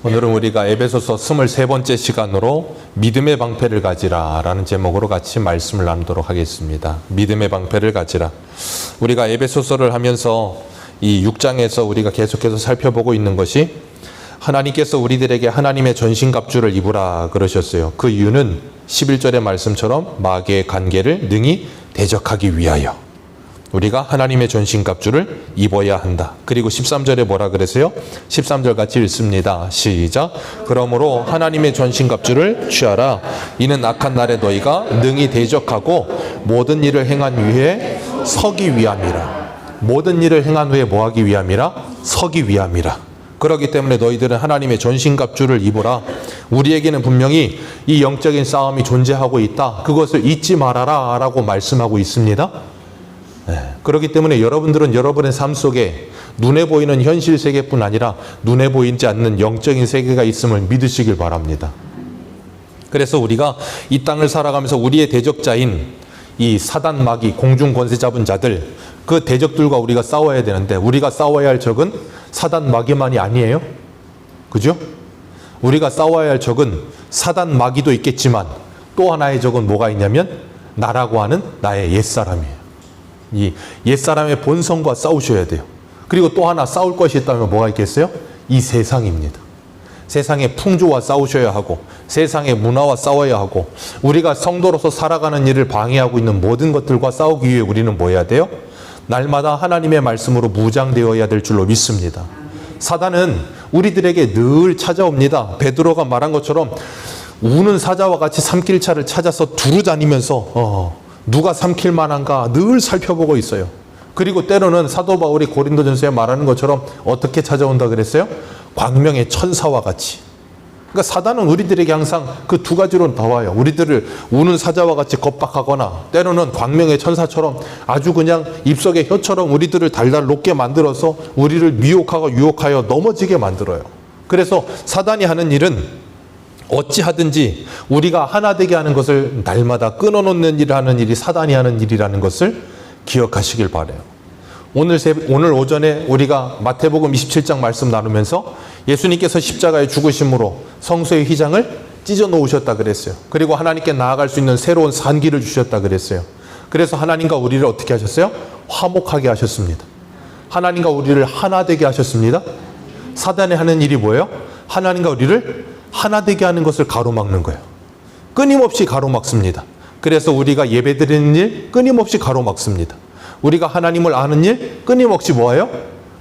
오늘은 우리가 에베소서 23번째 시간으로 믿음의 방패를 가지라 라는 제목으로 같이 말씀을 나누도록 하겠습니다. 믿음의 방패를 가지라. 우리가 에베소서를 하면서 이 6장에서 우리가 계속해서 살펴보고 있는 것이 하나님께서 우리들에게 하나님의 전신갑주를 입으라 그러셨어요. 그 이유는 11절의 말씀처럼 마귀의 관계를 능히 대적하기 위하여 우리가 하나님의 전신갑주를 입어야 한다. 그리고 13절에 뭐라 그랬어요? 13절 같이 읽습니다. 시작. 그러므로 하나님의 전신갑주를 취하라. 이는 악한 날에 너희가 능히 대적하고 모든 일을 행한 후에 서기 위함이라. 모든 일을 행한 후에 뭐하기 위함이라? 서기 위함이라. 그렇기 때문에 너희들은 하나님의 전신갑주를 입어라. 우리에게는 분명히 이 영적인 싸움이 존재하고 있다. 그것을 잊지 말아라 라고 말씀하고 있습니다. 그렇기 때문에 여러분들은 여러분의 삶 속에 눈에 보이는 현실 세계뿐 아니라 눈에 보이지 않는 영적인 세계가 있음을 믿으시길 바랍니다. 그래서 우리가 이 땅을 살아가면서 우리의 대적자인 이 사단 마귀 공중 권세 잡은 자들 그 대적들과 우리가 싸워야 되는데 우리가 싸워야 할 적은 사단 마귀만이 아니에요. 그죠? 우리가 싸워야 할 적은 사단 마귀도 있겠지만 또 하나의 적은 뭐가 있냐면 나라고 하는 나의 옛사람이에요. 이 옛사람의 본성과 싸우셔야 돼요. 그리고 또 하나 싸울 것이 있다면 뭐가 있겠어요? 이 세상입니다. 세상의 풍조와 싸우셔야 하고 세상의 문화와 싸워야 하고 우리가 성도로서 살아가는 일을 방해하고 있는 모든 것들과 싸우기 위해 우리는 뭐 해야 돼요? 날마다 하나님의 말씀으로 무장되어야 될 줄로 믿습니다. 사단은 우리들에게 늘 찾아옵니다. 베드로가 말한 것처럼 우는 사자와 같이 삼킬차를 찾아서 두루 다니면서 누가 삼킬 만한가 늘 살펴보고 있어요. 그리고 때로는 사도 바울이 고린도전서에 말하는 것처럼 어떻게 찾아온다 그랬어요? 광명의 천사와 같이. 그러니까 사단은 우리들에게 항상 그 두 가지로 나와요. 우리들을 우는 사자와 같이 겁박하거나 때로는 광명의 천사처럼 아주 그냥 입속의 혀처럼 우리들을 달달 녹게 만들어서 우리를 미혹하고 유혹하여 넘어지게 만들어요. 그래서 사단이 하는 일은 어찌하든지 우리가 하나 되게 하는 것을 날마다 끊어놓는 일을 하는 일이 사단이 하는 일이라는 것을 기억하시길 바라요. 오늘 오전에 우리가 마태복음 27장 말씀 나누면서 예수님께서 십자가에 죽으심으로 성소의 휘장을 찢어 놓으셨다 그랬어요. 그리고 하나님께 나아갈 수 있는 새로운 산길을 주셨다 그랬어요. 그래서 하나님과 우리를 어떻게 하셨어요? 화목하게 하셨습니다. 하나님과 우리를 하나 되게 하셨습니다. 사단이 하는 일이 뭐예요? 하나님과 우리를 하나 되게 하는 것을 가로막는 거예요. 끊임없이 가로막습니다. 그래서 우리가 예배드리는 일 끊임없이 가로막습니다. 우리가 하나님을 아는 일 끊임없이 뭐예요?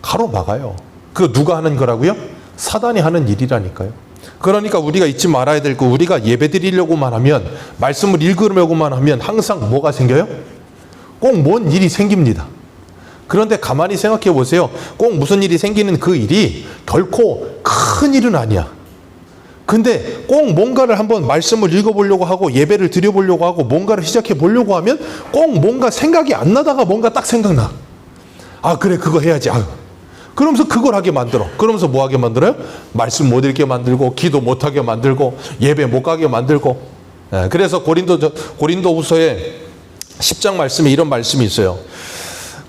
가로막아요. 그거 누가 하는 거라고요? 사단이 하는 일이라니까요. 그러니까 우리가 잊지 말아야 될 거 우리가 예배드리려고만 하면 말씀을 읽으려고만 하면 항상 뭐가 생겨요? 꼭 뭔 일이 생깁니다. 그런데 가만히 생각해 보세요. 꼭 무슨 일이 생기는 그 일이 결코 큰 일은 아니야. 근데 꼭 뭔가를 한번 말씀을 읽어보려고 하고 예배를 드려보려고 하고 뭔가를 시작해 보려고 하면 꼭 뭔가 생각이 안 나다가 뭔가 딱 생각나. 아 그래 그거 해야지. 그러면서 그걸 하게 만들어. 그러면서 뭐 하게 만들어요? 말씀 못 읽게 만들고 기도 못 하게 만들고 예배 못 가게 만들고. 그래서 고린도후서에 10장 말씀에 이런 말씀이 있어요.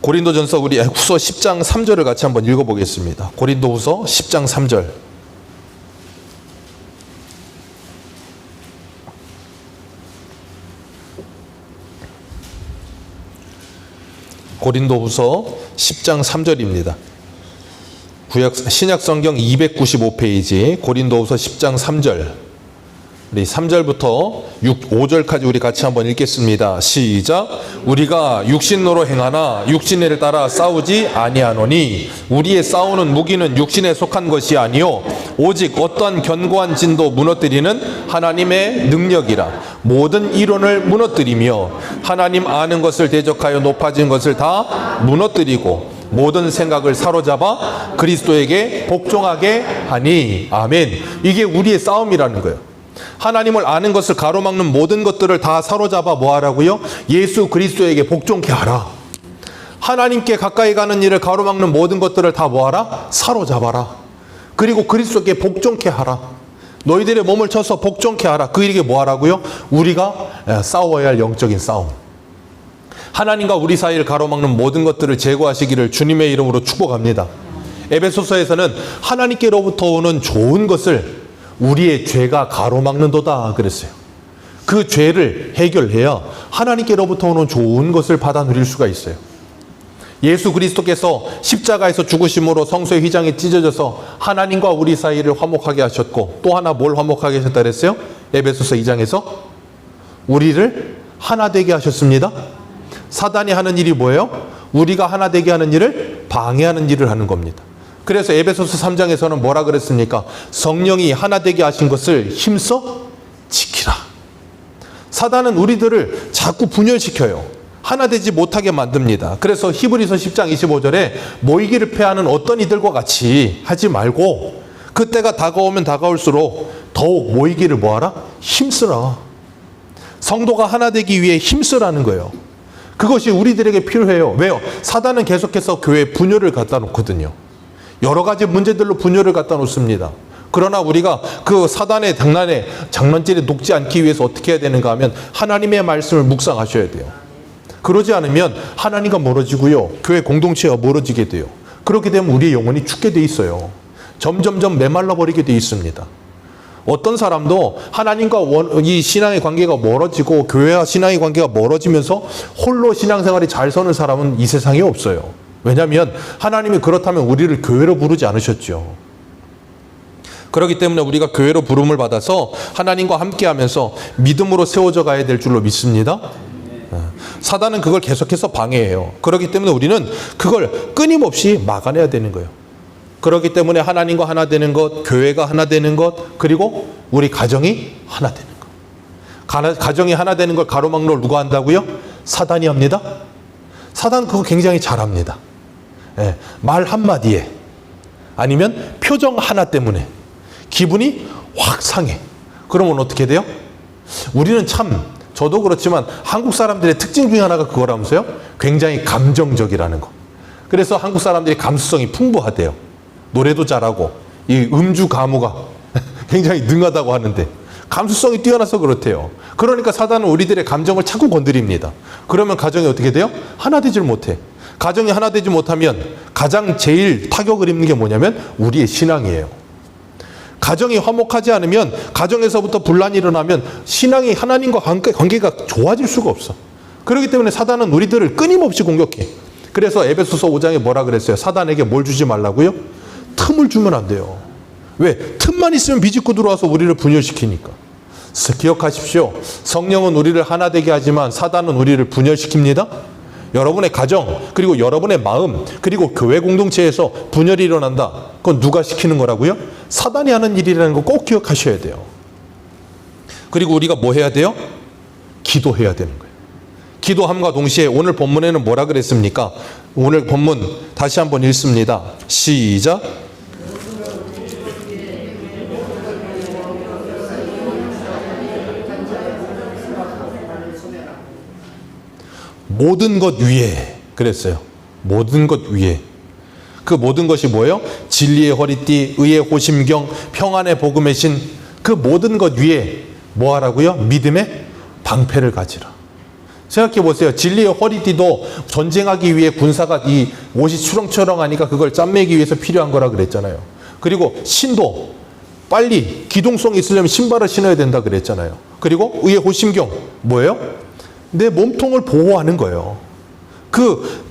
고린도전서 우리 후서 10장 3절을 같이 한번 읽어보겠습니다. 고린도후서 10장 3절. 고린도후서 10장 3절입니다. 신약성경 295페이지 고린도후서 10장 3절. 우리 3절부터 5절까지 우리 같이 한번 읽겠습니다. 시작. 우리가 육신으로 행하나 육신을 따라 싸우지 아니하노니 우리의 싸우는 무기는 육신에 속한 것이 아니요 오직 어떠한 견고한 진도 무너뜨리는 하나님의 능력이라. 모든 이론을 무너뜨리며 하나님 아는 것을 대적하여 높아진 것을 다 무너뜨리고 모든 생각을 사로잡아 그리스도에게 복종하게 하니. 아멘. 이게 우리의 싸움이라는 거예요. 하나님을 아는 것을 가로막는 모든 것들을 다 사로잡아 뭐 하라고요? 예수 그리스도에게 복종케 하라. 하나님께 가까이 가는 일을 가로막는 모든 것들을 다 뭐 하라? 사로잡아라. 그리고 그리스도에게 복종케 하라. 너희들의 몸을 쳐서 복종케 하라. 그 일이 뭐 하라고요? 우리가 싸워야 할 영적인 싸움. 하나님과 우리 사이를 가로막는 모든 것들을 제거하시기를 주님의 이름으로 축복합니다. 에베소서에서는 하나님께로부터 오는 좋은 것을 우리의 죄가 가로막는도다 그랬어요. 그 죄를 해결해야 하나님께로부터 오는 좋은 것을 받아 누릴 수가 있어요. 예수 그리스도께서 십자가에서 죽으심으로 성소의 휘장이 찢어져서 하나님과 우리 사이를 화목하게 하셨고, 또 하나 뭘 화목하게 하셨다 그랬어요? 에베소서 2장에서 우리를 하나 되게 하셨습니다. 사단이 하는 일이 뭐예요? 우리가 하나 되게 하는 일을 방해하는 일을 하는 겁니다. 그래서 에베소서 3장에서는 뭐라 그랬습니까? 성령이 하나 되게 하신 것을 힘써 지키라. 사단은 우리들을 자꾸 분열시켜요. 하나 되지 못하게 만듭니다. 그래서 히브리서 10장 25절에 모이기를 패하는 어떤 이들과 같이 하지 말고 그때가 다가오면 다가올수록 더욱 모이기를 뭐하라? 힘쓰라. 성도가 하나 되기 위해 힘쓰라는 거예요. 그것이 우리들에게 필요해요. 왜요? 사단은 계속해서 교회에 분열을 갖다 놓거든요. 여러 가지 문제들로 분열을 갖다 놓습니다. 그러나 우리가 그 사단의 장난질에 녹지 않기 위해서 어떻게 해야 되는가 하면 하나님의 말씀을 묵상하셔야 돼요. 그러지 않으면 하나님과 멀어지고요, 교회 공동체와 멀어지게 돼요. 그렇게 되면 우리의 영혼이 죽게 돼 있어요. 점점점 메말라 버리게 돼 있습니다. 어떤 사람도 하나님과 이 신앙의 관계가 멀어지고 교회와 신앙의 관계가 멀어지면서 홀로 신앙생활이 잘 서는 사람은 이 세상에 없어요. 왜냐하면 하나님이 그렇다면 우리를 교회로 부르지 않으셨죠. 그렇기 때문에 우리가 교회로 부름을 받아서 하나님과 함께하면서 믿음으로 세워져 가야 될 줄로 믿습니다. 사단은 그걸 계속해서 방해해요. 그렇기 때문에 우리는 그걸 끊임없이 막아내야 되는 거예요. 그렇기 때문에 하나님과 하나 되는 것, 교회가 하나 되는 것, 그리고 우리 가정이 하나 되는 것. 가정이 하나 되는 걸 가로막는 걸 누가 한다고요? 사단이 합니다. 사단 그거 굉장히 잘합니다. 예, 말 한마디에 아니면 표정 하나 때문에 기분이 확 상해. 그러면 어떻게 돼요? 우리는 참, 저도 그렇지만 한국 사람들의 특징 중에 하나가 그거라면서요? 굉장히 감정적이라는 거. 그래서 한국 사람들이 감수성이 풍부하대요. 노래도 잘하고 이 음주 가무가 굉장히 능하다고 하는데 감수성이 뛰어나서 그렇대요. 그러니까 사단은 우리들의 감정을 자꾸 건드립니다. 그러면 가정이 어떻게 돼요? 하나 되질 못해. 가정이 하나 되지 못하면 가장 제일 타격을 입는 게 뭐냐면 우리의 신앙이에요. 가정이 화목하지 않으면, 가정에서부터 분란이 일어나면 신앙이 하나님과 관계가 좋아질 수가 없어. 그렇기 때문에 사단은 우리들을 끊임없이 공격해. 그래서 에베소서 5장에 뭐라 그랬어요? 사단에게 뭘 주지 말라고요? 틈을 주면 안 돼요. 왜? 틈만 있으면 비집고 들어와서 우리를 분열시키니까. 기억하십시오. 성령은 우리를 하나 되게 하지만 사단은 우리를 분열시킵니다. 여러분의 가정, 그리고 여러분의 마음, 그리고 교회 공동체에서 분열이 일어난다. 그건 누가 시키는 거라고요? 사단이 하는 일이라는 거 꼭 기억하셔야 돼요. 그리고 우리가 뭐 해야 돼요? 기도해야 되는 거예요. 기도함과 동시에 오늘 본문에는 뭐라 그랬습니까? 오늘 본문 다시 한번 읽습니다. 시작. 모든 것 위에 그랬어요. 모든 것 위에. 그 모든 것이 뭐예요? 진리의 허리띠, 의의 호심경, 평안의 복음의 신, 그 모든 것 위에 뭐 하라고요? 믿음의 방패를 가지라. 생각해 보세요. 진리의 허리띠도 전쟁하기 위해 군사가 이 옷이 추렁추렁하니까 그걸 짬매기 위해서 필요한 거라 그랬잖아요. 그리고 신도 빨리 기동성이 있으려면 신발을 신어야 된다 그랬잖아요. 그리고 의의 호심경 뭐예요? 내 몸통을 보호하는 거예요.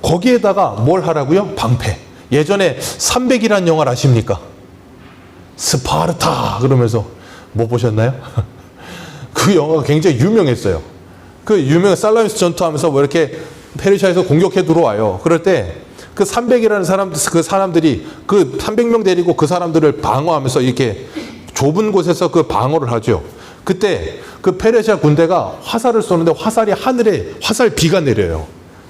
거기에다가 뭘 하라고요? 방패. 예전에 300이라는 영화를 아십니까? 스파르타 그러면서 못 보셨나요? 그 영화가 굉장히 유명했어요. 그 유명한 살라미스 전투하면서 뭐 이렇게 페르시아에서 공격해 들어와요. 그럴 때 그 300이라는 사람들이 그 300명 데리고 그 사람들을 방어하면서 이렇게 좁은 곳에서 그 방어를 하죠. 그때 그 페르시아 군대가 화살을 쏘는데 화살이 하늘에 화살비가 내려요.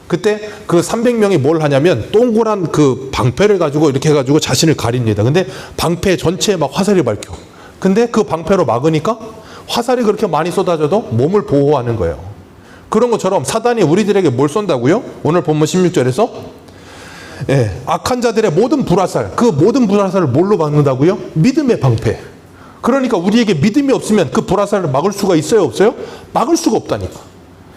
그때 그 300명이 뭘 하냐면 동그란 그 방패를 가지고 이렇게 해가지고 자신을 가립니다. 근데 방패 전체에 막 화살이 밝혀. 근데 그 방패로 막으니까 화살이 그렇게 많이 쏟아져도 몸을 보호하는 거예요. 그런 것처럼 사단이 우리들에게 뭘 쏜다고요? 오늘 본문 16절에서 악한 자들의 모든 불화살, 그 모든 불화살을 뭘로 막는다고요? 믿음의 방패. 그러니까 우리에게 믿음이 없으면 그 불화살을 막을 수가 있어요, 없어요? 막을 수가 없다니까.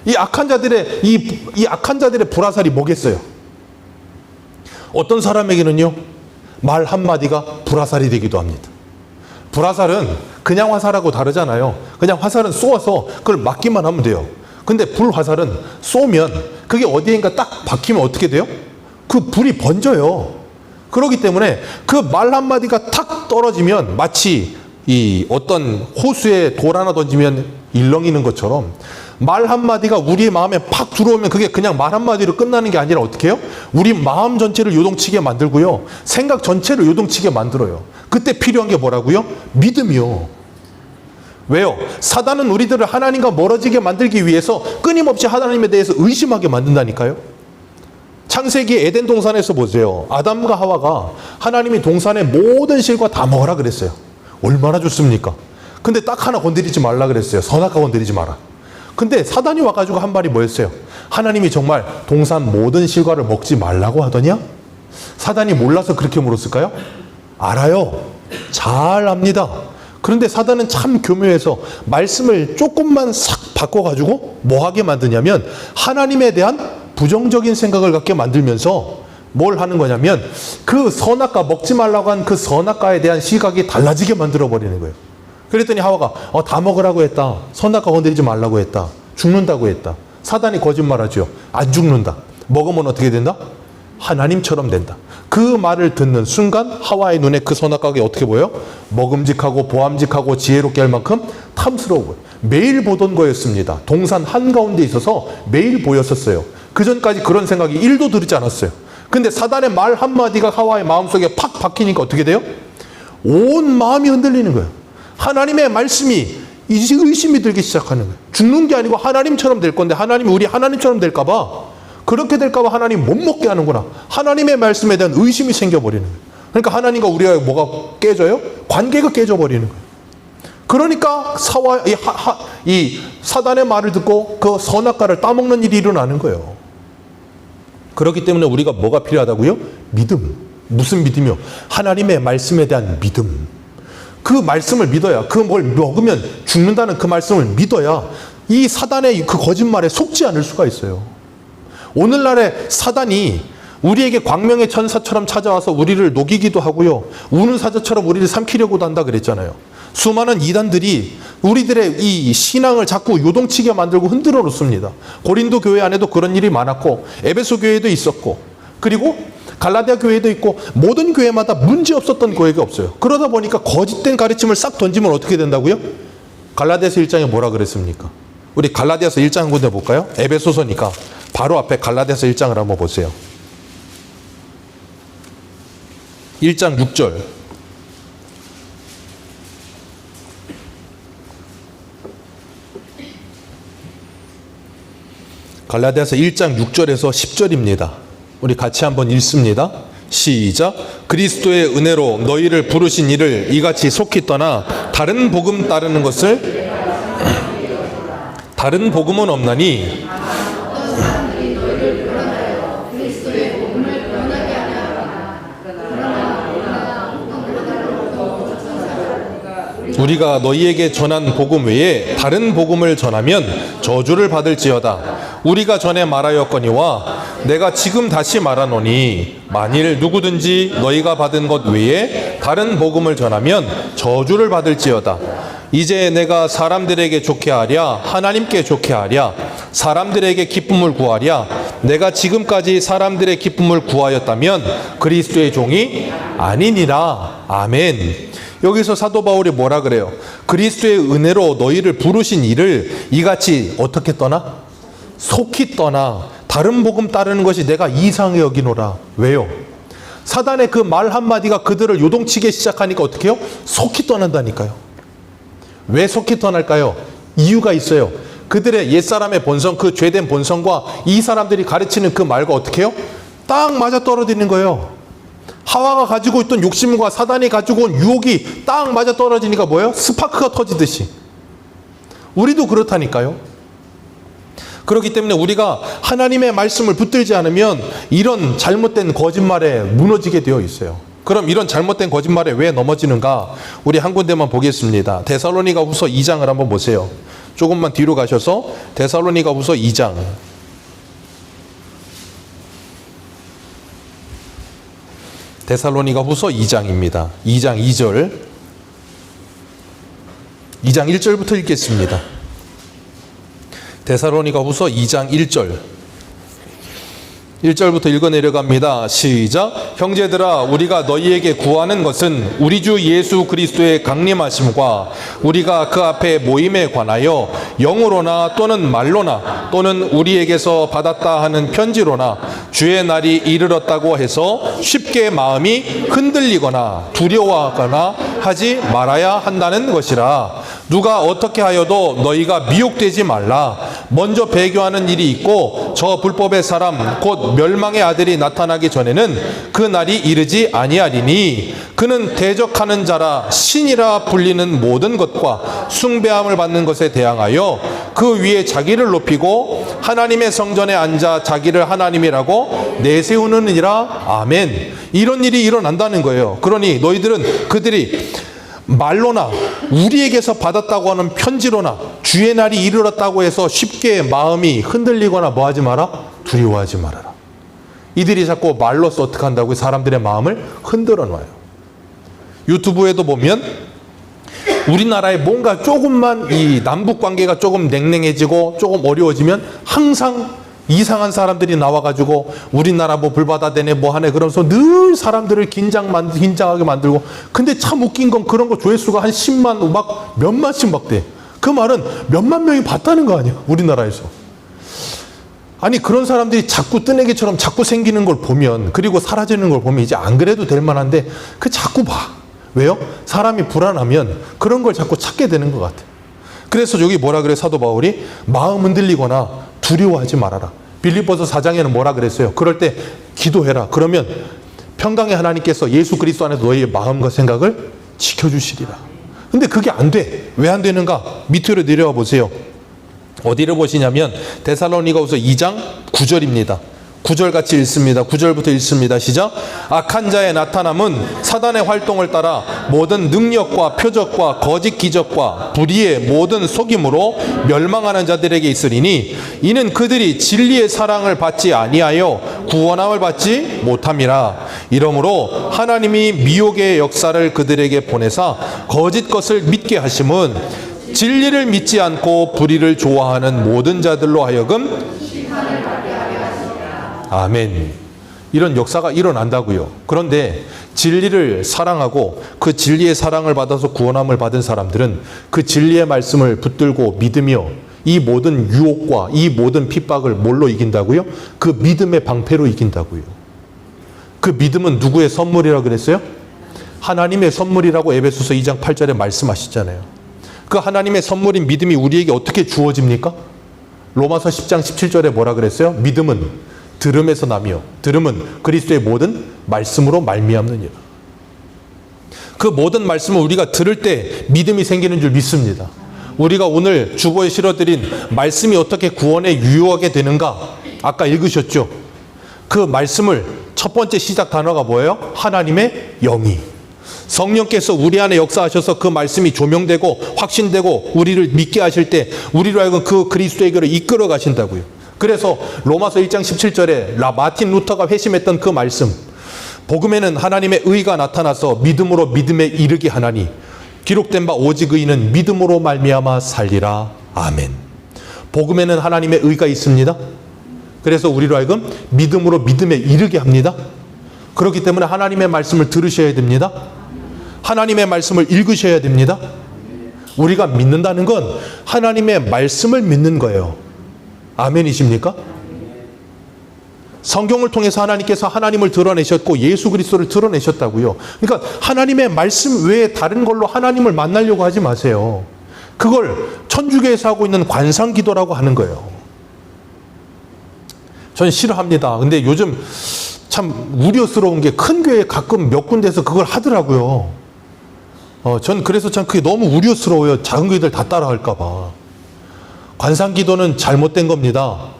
이 악한 자들의 불화살이 뭐겠어요? 어떤 사람에게는요, 말 한마디가 불화살이 되기도 합니다. 불화살은 그냥 화살하고 다르잖아요. 그냥 화살은 쏘아서 그걸 막기만 하면 돼요. 근데 불화살은 쏘면 그게 어디인가 딱 박히면 어떻게 돼요? 그 불이 번져요. 그렇기 때문에 그 말 한마디가 탁 떨어지면 마치 이 어떤 호수에 돌 하나 던지면 일렁이는 것처럼 말 한마디가 우리의 마음에 팍 들어오면 그게 그냥 말 한마디로 끝나는 게 아니라 어떻게 해요? 우리 마음 전체를 요동치게 만들고요. 생각 전체를 요동치게 만들어요. 그때 필요한 게 뭐라고요? 믿음이요. 왜요? 사단은 우리들을 하나님과 멀어지게 만들기 위해서 끊임없이 하나님에 대해서 의심하게 만든다니까요. 창세기 에덴 동산에서 보세요. 아담과 하와가 하나님이 동산의 모든 실과 다 먹으라 그랬어요. 얼마나 좋습니까? 근데 딱 하나 건드리지 말라 그랬어요. 선악과 건드리지 마라. 근데 사단이 와가지고 한 말이 뭐였어요? 하나님이 정말 동산 모든 실과를 먹지 말라고 하더냐? 사단이 몰라서 그렇게 물었을까요? 알아요. 잘 압니다. 그런데 사단은 참 교묘해서 말씀을 조금만 싹 바꿔가지고 뭐 하게 만드냐면 하나님에 대한 부정적인 생각을 갖게 만들면서 뭘 하는 거냐면 그 선악과 먹지 말라고 한 그 선악과에 대한 시각이 달라지게 만들어버리는 거예요. 그랬더니 하와가 다 먹으라고 했다. 선악과 건드리지 말라고 했다. 죽는다고 했다. 사단이 거짓말하죠. 안 죽는다. 먹으면 어떻게 된다? 하나님처럼 된다. 그 말을 듣는 순간 하와의 눈에 그 선악과가 어떻게 보여요? 먹음직하고 보암직하고 지혜롭게 할 만큼 탐스러워. 매일 보던 거였습니다. 동산 한가운데 있어서 매일 보였었어요. 그 전까지 그런 생각이 1도 들지 않았어요. 근데 사단의 말 한마디가 하와의 마음속에 팍 박히니까 어떻게 돼요? 온 마음이 흔들리는 거예요. 하나님의 말씀이 이제 의심이 들기 시작하는 거예요. 죽는 게 아니고 하나님처럼 될 건데 하나님이 우리 하나님처럼 될까 봐, 그렇게 될까 봐 하나님 못 먹게 하는구나. 하나님의 말씀에 대한 의심이 생겨버리는 거예요. 그러니까 하나님과 우리가 뭐가 깨져요? 관계가 깨져버리는 거예요. 그러니까 이 사단의 말을 듣고 그 선악과를 따먹는 일이 일어나는 거예요. 그렇기 때문에 우리가 뭐가 필요하다고요? 믿음. 무슨 믿음이요? 하나님의 말씀에 대한 믿음. 그 말씀을 믿어야, 그 뭘 먹으면 죽는다는 그 말씀을 믿어야 이 사단의 그 거짓말에 속지 않을 수가 있어요. 오늘날의 사단이 우리에게 광명의 천사처럼 찾아와서 우리를 녹이기도 하고요. 우는 사자처럼 우리를 삼키려고도 한다 그랬잖아요. 수많은 이단들이 우리들의 이 신앙을 자꾸 요동치게 만들고 흔들어 놓습니다. 고린도 교회 안에도 그런 일이 많았고 에베소 교회도 있었고 그리고 갈라디아 교회도 있고 모든 교회마다 문제 없었던 교회가 없어요. 그러다 보니까 거짓된 가르침을 싹 던지면 어떻게 된다고요? 갈라디아서 1장에 뭐라 그랬습니까? 우리 갈라디아서 1장 한 군데 볼까요? 에베소서니까 바로 앞에 갈라디아서 1장을 한번 보세요. 1장 6절. 갈라디아서 1장 6절에서 10절입니다. 우리 같이 한번 읽습니다. 시작. 그리스도의 은혜로 너희를 부르신 이를 이같이 속히 떠나 다른 복음 따르는 것을 다른 복음은 없나니 우리가 너희에게 전한 복음 외에 다른 복음을 전하면 저주를 받을지어다. 우리가 전에 말하였거니와 내가 지금 다시 말하노니 만일 누구든지 너희가 받은 것 외에 다른 복음을 전하면 저주를 받을지어다. 이제 내가 사람들에게 좋게 하랴 하나님께 좋게 하랴 사람들에게 기쁨을 구하랴 내가 지금까지 사람들의 기쁨을 구하였다면 그리스도의 종이 아니니라. 아멘. 여기서 사도 바울이 뭐라 그래요? 그리스도의 은혜로 너희를 부르신 이를 이같이 어떻게 떠나? 속히 떠나 다른 복음 따르는 것이 내가 이상히 여기노라. 왜요? 사단의 그 말 한마디가 그들을 요동치기 시작하니까 어떻게 해요? 속히 떠난다니까요. 왜 속히 떠날까요? 이유가 있어요. 그들의 옛사람의 본성, 그 죄된 본성과 이 사람들이 가르치는 그 말과 어떻게 해요? 딱 맞아 떨어지는 거예요. 하와가 가지고 있던 욕심과 사단이 가지고 온 유혹이 딱 맞아 떨어지니까 뭐예요? 스파크가 터지듯이. 우리도 그렇다니까요. 그렇기 때문에 우리가 하나님의 말씀을 붙들지 않으면 이런 잘못된 거짓말에 무너지게 되어 있어요. 그럼 이런 잘못된 거짓말에 왜 넘어지는가? 우리 한 군데만 보겠습니다. 데살로니가 후서 2장을 한번 보세요. 조금만 뒤로 가셔서 데살로니가 후서 2장. 데살로니가 후서 2장입니다. 2장 2절, 2장 1절부터 읽겠습니다. 데살로니가 후서 2장 1절부터 읽어 내려갑니다. 시작. 형제들아, 우리가 너희에게 구하는 것은 우리 주 예수 그리스도의 강림하심과 우리가 그 앞에 모임에 관하여 영으로나 또는 말로나 또는 우리에게서 받았다 하는 편지로나 주의 날이 이르렀다고 해서 쉽게 마음이 흔들리거나 두려워하거나 하지 말아야 한다는 것이라. 누가 어떻게 하여도 너희가 미혹되지 말라. 먼저 배교하는 일이 있고 저 불법의 사람 곧 멸망의 아들이 나타나기 전에는 그 날이 이르지 아니하리니 그는 대적하는 자라 신이라 불리는 모든 것과 숭배함을 받는 것에 대항하여 그 위에 자기를 높이고 하나님의 성전에 앉아 자기를 하나님이라고 내세우느니라. 아멘. 이런 일이 일어난다는 거예요. 그러니 너희들은 그들이 말로나 우리에게서 받았다고 하는 편지로나 주의 날이 이르렀다고 해서 쉽게 마음이 흔들리거나 뭐하지 마라? 두려워하지 말아라. 이들이 자꾸 말로써 어떻게 한다고요? 사람들의 마음을 흔들어 놔요. 유튜브에도 보면 우리나라에 뭔가 조금만 이 남북 관계가 조금 냉랭해지고 조금 어려워지면 항상 이상한 사람들이 나와가지고 우리나라 뭐 불바다되네 뭐 하네 그러면서 늘 사람들을 긴장하게 만들고. 근데 참 웃긴 건 그런 거 조회수가 한 10만 막 몇만씩 막 돼. 그 말은 몇만 명이 봤다는 거 아니야, 우리나라에서. 아니 그런 사람들이 자꾸 뜨내기처럼 자꾸 생기는 걸 보면, 그리고 사라지는 걸 보면 이제 안 그래도 될 만한데 그 자꾸 봐. 왜요? 사람이 불안하면 그런 걸 자꾸 찾게 되는 것 같아. 그래서 여기 뭐라 그래, 사도 바울이? 마음 흔들리거나 두려워하지 말아라. 빌립보서 4장에는 뭐라 그랬어요? 그럴 때 기도해라. 그러면 평강의 하나님께서 예수 그리스도 안에서 너희의 마음과 생각을 지켜주시리라. 근데 그게 안 돼. 왜 안 되는가? 밑으로 내려와 보세요. 어디를 보시냐면 데살로니가후서 2장 9절입니다. 9절 같이 읽습니다. 9절부터 읽습니다. 시작. 악한 자의 나타남은 사단의 활동을 따라 모든 능력과 표적과 거짓 기적과 불의의 모든 속임으로 멸망하는 자들에게 있으리니 이는 그들이 진리의 사랑을 받지 아니하여 구원함을 받지 못함이라. 이러므로 하나님이 미혹의 역사를 그들에게 보내사 거짓 것을 믿게 하심은 진리를 믿지 않고 불의를 좋아하는 모든 자들로 하여금 아멘. 이런 역사가 일어난다고요. 그런데 진리를 사랑하고 그 진리의 사랑을 받아서 구원함을 받은 사람들은 그 진리의 말씀을 붙들고 믿으며 이 모든 유혹과 이 모든 핍박을 뭘로 이긴다고요? 그 믿음의 방패로 이긴다고요. 그 믿음은 누구의 선물이라고 그랬어요? 하나님의 선물이라고 에베소서 2장 8절에 말씀하시잖아요. 그 하나님의 선물인 믿음이 우리에게 어떻게 주어집니까? 로마서 10장 17절에 뭐라 그랬어요? 믿음은 들음에서 나며 들음은 그리스도의 모든 말씀으로 말미암느니라. 그 모든 말씀을 우리가 들을 때 믿음이 생기는 줄 믿습니다. 우리가 오늘 주보에 실어드린 말씀이 어떻게 구원에 유효하게 되는가 아까 읽으셨죠? 그 말씀을 첫 번째 시작 단어가 뭐예요? 하나님의 영이, 성령께서 우리 안에 역사하셔서 그 말씀이 조명되고 확신되고 우리를 믿게 하실 때 우리로 하여금 그 그리스도에게로 이끌어 가신다고요. 그래서 로마서 1장 17절에 마틴 루터가 회심했던 그 말씀, 복음에는 하나님의 의가 나타나서 믿음으로 믿음에 이르게 하나니 기록된 바 오직 의인은 믿음으로 말미암아 살리라. 아멘. 복음에는 하나님의 의가 있습니다. 그래서 우리로 하여금 믿음으로 믿음에 이르게 합니다. 그렇기 때문에 하나님의 말씀을 들으셔야 됩니다. 하나님의 말씀을 읽으셔야 됩니다. 우리가 믿는다는 건 하나님의 말씀을 믿는 거예요. 아멘이십니까? 성경을 통해서 하나님께서 하나님을 드러내셨고 예수 그리스도를 드러내셨다고요. 그러니까 하나님의 말씀 외에 다른 걸로 하나님을 만나려고 하지 마세요. 그걸 천주교에서 하고 있는 관상기도라고 하는 거예요. 전 싫어합니다. 근데 요즘 참 우려스러운 게 큰 교회 가끔 몇 군데서 그걸 하더라고요. 전 그래서 참 그게 너무 우려스러워요. 작은 교회들 다 따라할까 봐. 관상기도는 잘못된 겁니다.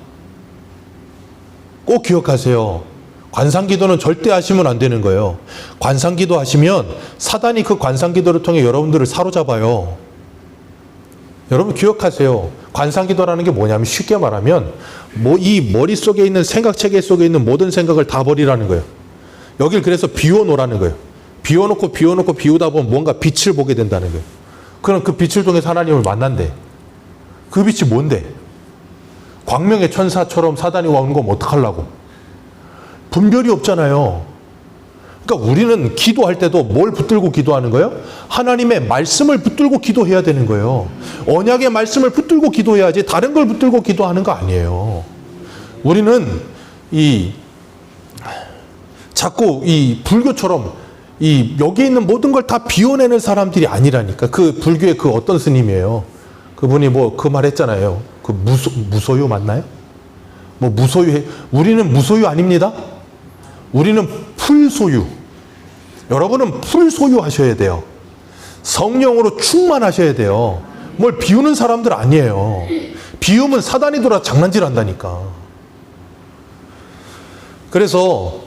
꼭 기억하세요. 관상기도는 절대 하시면 안 되는 거예요. 관상기도 하시면 사단이 그 관상기도를 통해 여러분들을 사로잡아요. 여러분 기억하세요. 관상기도라는 게 뭐냐면 쉽게 말하면 이 머릿속에 있는 생각체계 속에 있는 모든 생각을 다 버리라는 거예요. 여길 그래서 비워놓으라는 거예요. 비워놓고 비우다 보면 뭔가 빛을 보게 된다는 거예요. 그럼 그 빛을 통해서 하나님을 만난대. 그 빛이 뭔데? 광명의 천사처럼 사단이 오는 거면 어떡하려고? 분별이 없잖아요. 그러니까 우리는 기도할 때도 뭘 붙들고 기도하는 거예요? 하나님의 말씀을 붙들고 기도해야 되는 거예요. 언약의 말씀을 붙들고 기도해야지 다른 걸 붙들고 기도하는 거 아니에요. 우리는 자꾸 이 불교처럼 여기 있는 모든 걸 다 비워내는 사람들이 아니라니까. 그 불교의 그 어떤 스님이에요. 그분이 그 말 했잖아요. 그 무소유 맞나요? 우리는 무소유 아닙니다. 우리는 풀소유. 여러분은 풀소유 하셔야 돼요. 성령으로 충만하셔야 돼요. 뭘 비우는 사람들 아니에요. 비우면 사단이 돌아 장난질 한다니까. 그래서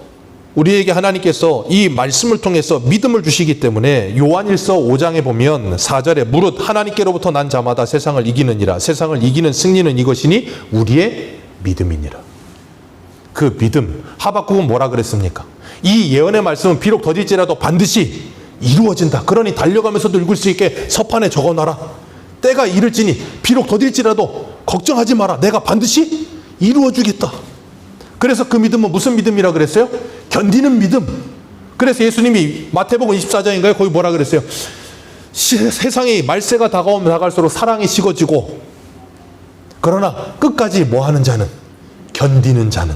우리에게 하나님께서 이 말씀을 통해서 믿음을 주시기 때문에 요한일서 5장에 보면 4절에 무릇 하나님께로부터 난 자마다 세상을 이기느니라. 세상을 이기는 승리는 이것이니 우리의 믿음이니라. 그 믿음. 하박국은 뭐라 그랬습니까? 이 예언의 말씀은 비록 더딜지라도 반드시 이루어진다. 그러니 달려가면서도 읽을 수 있게 서판에 적어놔라. 때가 이를지니 비록 더딜지라도 걱정하지 마라. 내가 반드시 이루어주겠다. 그래서 그 믿음은 무슨 믿음이라 그랬어요? 견디는 믿음. 그래서 예수님이 마태복음 24장인가요? 거기 뭐라 그랬어요? 세상에 말세가 다가오면 다갈수록 사랑이 식어지고, 그러나 끝까지 뭐 하는 자는? 견디는 자는.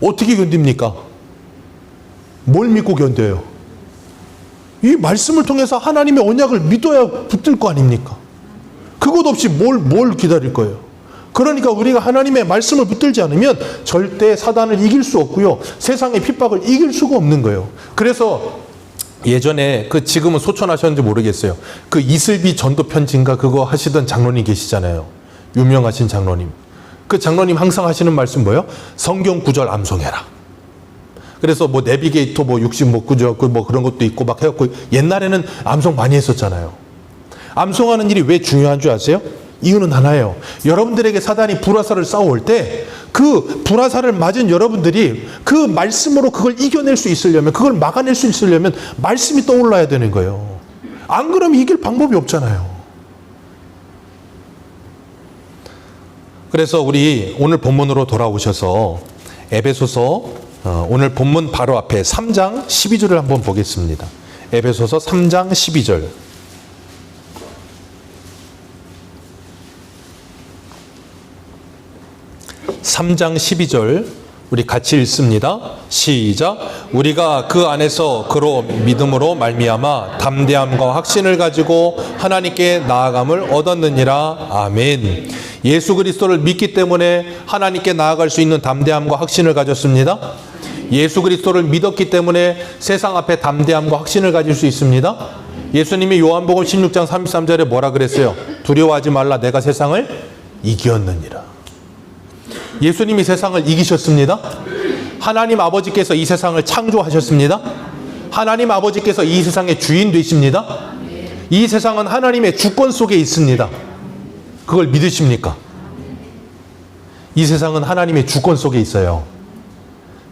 어떻게 견딥니까? 뭘 믿고 견뎌요? 이 말씀을 통해서 하나님의 언약을 믿어야 붙들 거 아닙니까? 그것 없이 뭘 기다릴 거예요? 그러니까 우리가 하나님의 말씀을 붙들지 않으면 절대 사단을 이길 수 없고요. 세상의 핍박을 이길 수가 없는 거예요. 그래서 예전에 지금은 소천하셨는지 모르겠어요. 그 이슬비 전도 편지인가 그거 하시던 장로님 계시잖아요. 유명하신 장로님. 그 장로님 항상 하시는 말씀 뭐예요? 성경 구절 암송해라. 그래서 내비게이터 60구절 그런 것도 있고 막 해갖고 옛날에는 암송 많이 했었잖아요. 암송하는 일이 왜 중요한 줄 아세요? 이유는 하나예요. 여러분들에게 사단이 불화살을 쏘아올 때 그 불화살을 맞은 여러분들이 그 말씀으로 그걸 이겨낼 수 있으려면, 그걸 막아낼 수 있으려면 말씀이 떠올라야 되는 거예요. 안 그러면 이길 방법이 없잖아요. 그래서 우리 오늘 본문으로 돌아오셔서 에베소서 오늘 본문 바로 앞에 3장 12절을 한번 보겠습니다. 에베소서 3장 12절. 3장 12절 우리 같이 읽습니다. 시작. 우리가 그 안에서 그로 믿음으로 말미암아 담대함과 확신을 가지고 하나님께 나아감을 얻었느니라. 아멘. 예수 그리스도를 믿기 때문에 하나님께 나아갈 수 있는 담대함과 확신을 가졌습니다. 예수 그리스도를 믿었기 때문에 세상 앞에 담대함과 확신을 가질 수 있습니다. 예수님이 요한복음 16장 33절에 뭐라 그랬어요? 두려워하지 말라, 내가 세상을 이겼느니라. 예수님이 세상을 이기셨습니다. 하나님 아버지께서 이 세상을 창조하셨습니다. 하나님 아버지께서 이 세상의 주인 되십니다. 이 세상은 하나님의 주권 속에 있습니다. 그걸 믿으십니까? 이 세상은 하나님의 주권 속에 있어요.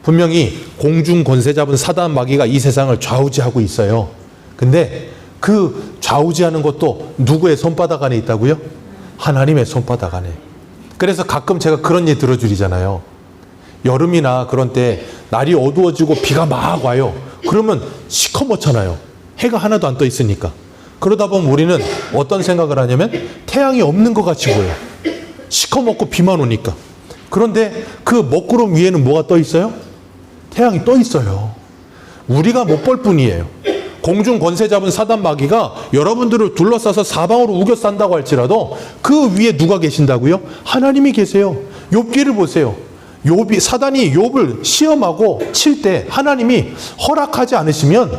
분명히 공중 권세 잡은 사단 마귀가 이 세상을 좌우지하고 있어요. 근데 그 좌우지하는 것도 누구의 손바닥 안에 있다고요? 하나님의 손바닥 안에. 그래서 가끔 제가 그런 얘기 들어주리잖아요. 여름이나 그런 때 날이 어두워지고 비가 막 와요. 그러면 시커멓잖아요. 해가 하나도 안 떠 있으니까. 그러다 보면 우리는 어떤 생각을 하냐면 태양이 없는 것 같이 보여요. 시커멓고 비만 오니까. 그런데 그 먹구름 위에는 뭐가 떠 있어요? 태양이 떠 있어요. 우리가 못 볼 뿐이에요. 공중 권세 잡은 사단 마귀가 여러분들을 둘러싸서 사방으로 우겨싼다고 할지라도 그 위에 누가 계신다고요? 하나님이 계세요. 욥기를 보세요. 사단이 욥을 시험하고 칠 때 하나님이 허락하지 않으시면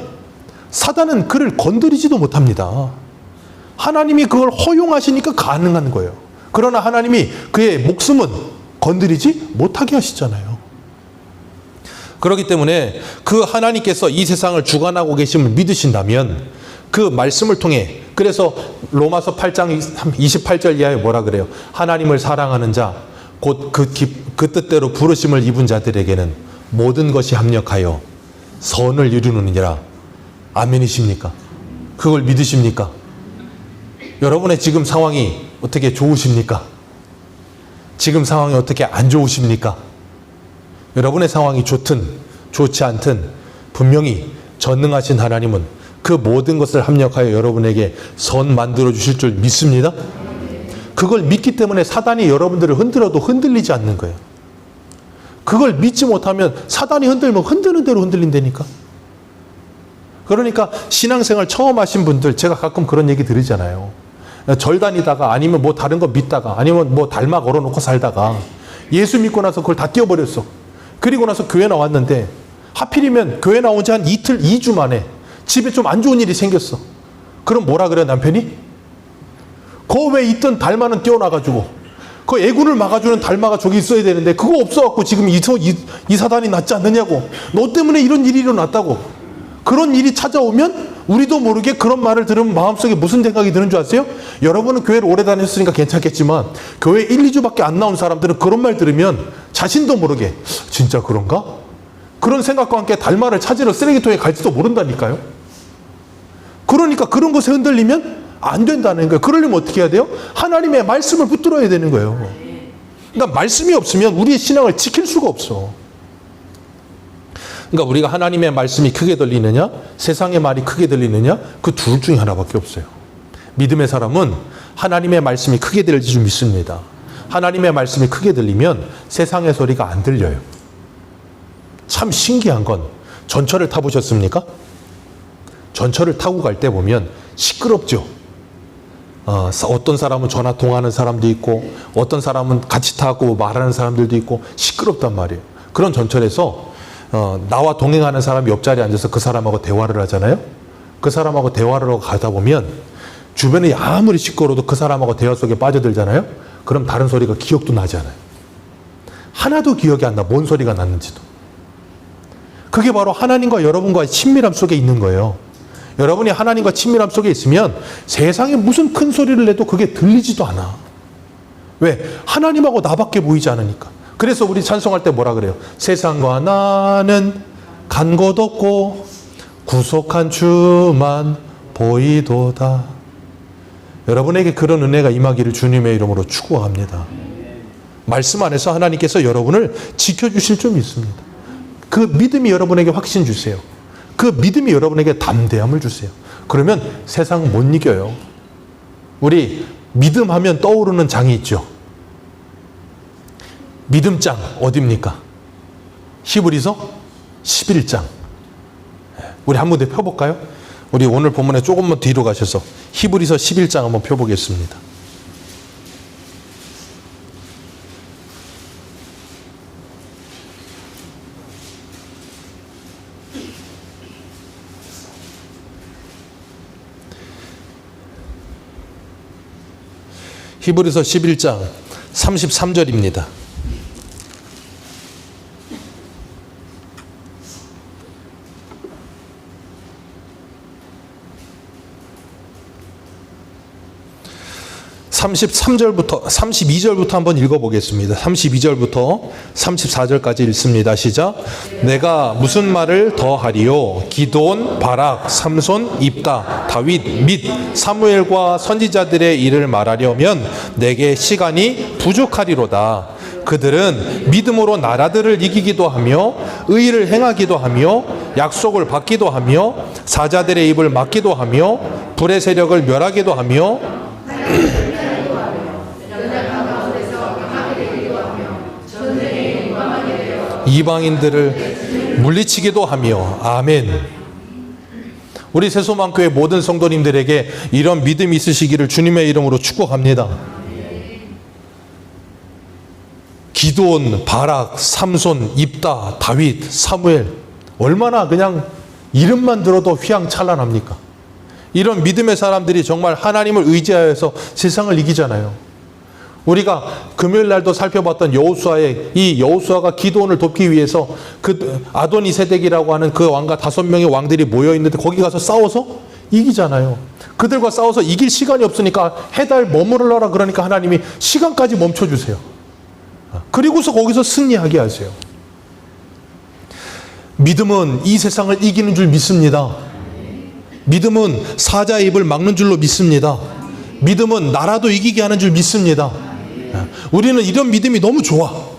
사단은 그를 건드리지도 못합니다. 하나님이 그걸 허용하시니까 가능한 거예요. 그러나 하나님이 그의 목숨은 건드리지 못하게 하시잖아요. 그렇기 때문에 그 하나님께서 이 세상을 주관하고 계심을 믿으신다면 그 말씀을 통해, 그래서 로마서 8장 28절 이하에 뭐라 그래요? 하나님을 사랑하는 자 곧 그 뜻대로 부르심을 입은 자들에게는 모든 것이 합력하여 선을 이루느니라. 아멘이십니까? 그걸 믿으십니까? 여러분의 지금 상황이 어떻게 좋으십니까? 지금 상황이 어떻게 안 좋으십니까? 여러분의 상황이 좋든 좋지 않든 분명히 전능하신 하나님은 그 모든 것을 합력하여 여러분에게 선 만들어 주실 줄 믿습니다. 그걸 믿기 때문에 사단이 여러분들을 흔들어도 흔들리지 않는 거예요. 그걸 믿지 못하면 사단이 흔들면 흔드는 대로 흔들린다니까. 그러니까 신앙생활 처음 하신 분들 제가 가끔 그런 얘기 들으잖아요. 절 다니다가 아니면 뭐 다른 거 믿다가 아니면 뭐 달마 걸어놓고 살다가 예수 믿고 나서 그걸 다 띄워버렸어. 그리고 나서 교회 나왔는데 하필이면 교회 나온 지 한 이틀, 2주 만에 집에 좀 안 좋은 일이 생겼어. 그럼 뭐라 그래 남편이? 그 왜 있던 달마는 띄워놔가지고 그 애군을 막아주는 달마가 저기 있어야 되는데 그거 없어갖고 지금 이 사단이 났지 않느냐고. 너 때문에 이런 일이 일어났다고. 그런 일이 찾아오면 우리도 모르게 그런 말을 들으면 마음속에 무슨 생각이 드는 줄 아세요? 여러분은 교회를 오래 다녔으니까 괜찮겠지만 교회 1, 2주밖에 안 나온 사람들은 그런 말 들으면 자신도 모르게 진짜 그런가? 그런 생각과 함께 달마를 찾으러 쓰레기통에 갈지도 모른다니까요. 그러니까 그런 것에 흔들리면 안 된다는 거예요. 그러려면 어떻게 해야 돼요? 하나님의 말씀을 붙들어야 되는 거예요. 그러니까 말씀이 없으면 우리의 신앙을 지킬 수가 없어. 그러니까 우리가 하나님의 말씀이 크게 들리느냐, 세상의 말이 크게 들리느냐, 그 둘 중에 하나밖에 없어요. 믿음의 사람은 하나님의 말씀이 크게 들릴 줄 믿습니다. 하나님의 말씀이 크게 들리면 세상의 소리가 안 들려요. 참 신기한 건 전철을 타보셨습니까? 전철을 타고 갈 때 보면 시끄럽죠. 어떤 사람은 전화 통화하는 사람도 있고 어떤 사람은 같이 타고 말하는 사람들도 있고 시끄럽단 말이에요. 그런 전철에서 나와 동행하는 사람이 옆자리에 앉아서 그 사람하고 대화를 하잖아요. 그 사람하고 대화를 하고 가다 보면 주변이 아무리 시끄러워도 그 사람하고 대화 속에 빠져들잖아요. 그럼 다른 소리가 기억도 나지 않아요. 하나도 기억이 안 나. 뭔 소리가 났는지도. 그게 바로 하나님과 여러분과의 친밀함 속에 있는 거예요. 여러분이 하나님과 친밀함 속에 있으면 세상에 무슨 큰 소리를 내도 그게 들리지도 않아. 왜? 하나님하고 나밖에 보이지 않으니까. 그래서 우리 찬송할 때 뭐라 그래요? 세상과 나는 간 곳 없고 구속한 주만 보이도다. 여러분에게 그런 은혜가 임하기를 주님의 이름으로 축원합니다. 말씀 안에서 하나님께서 여러분을 지켜주실 줄 믿습니다. 그 믿음이 여러분에게 확신 주세요. 그 믿음이 여러분에게 담대함을 주세요. 그러면 세상 못 이겨요. 우리 믿음하면 떠오르는 장이 있죠. 믿음장 어디입니까? 히브리서 11장. 우리 한 무대 펴볼까요? 우리 오늘 본문에 조금만 뒤로 가셔서 히브리서 11장 한번 펴보겠습니다. 히브리서 11장 33절입니다. (33절부터) 32절부터 한번 읽어보겠습니다. 32절부터 34절까지 읽습니다. 시작. 내가 무슨 말을 더 하리요? 기드온, 바락, 삼손, 입다, 다윗 및 사무엘과 선지자들의 일을 말하려면 내게 시간이 부족하리로다. 그들은 믿음으로 나라들을 이기기도 하며 의를 행하기도 하며 약속을 받기도 하며 사자들의 입을 막기도 하며 불의 세력을 멸하기도 하며 이방인들을 물리치기도 하며. 아멘. 우리 새소망교회 모든 성도님들에게 이런 믿음이 있으시기를 주님의 이름으로 축복합니다. 기드온, 바락, 삼손, 입다, 다윗, 사무엘, 얼마나 그냥 이름만 들어도 휘황찬란합니까? 이런 믿음의 사람들이 정말 하나님을 의지하여서 세상을 이기잖아요. 우리가 금요일 날도 살펴봤던 여호수아의 이 여호수아가 기드온을 돕기 위해서 그 아도니세덱이라고 하는 그 왕과 5명의 왕들이 모여 있는데 거기 가서 싸워서 이기잖아요. 그들과 싸워서 이길 시간이 없으니까 해달 머무르라 그러니까 하나님이 시간까지 멈춰주세요. 그리고서 거기서 승리하게 하세요. 믿음은 이 세상을 이기는 줄 믿습니다. 믿음은 사자의 입을 막는 줄로 믿습니다. 믿음은 나라도 이기게 하는 줄 믿습니다. 우리는 이런 믿음이 너무 좋아.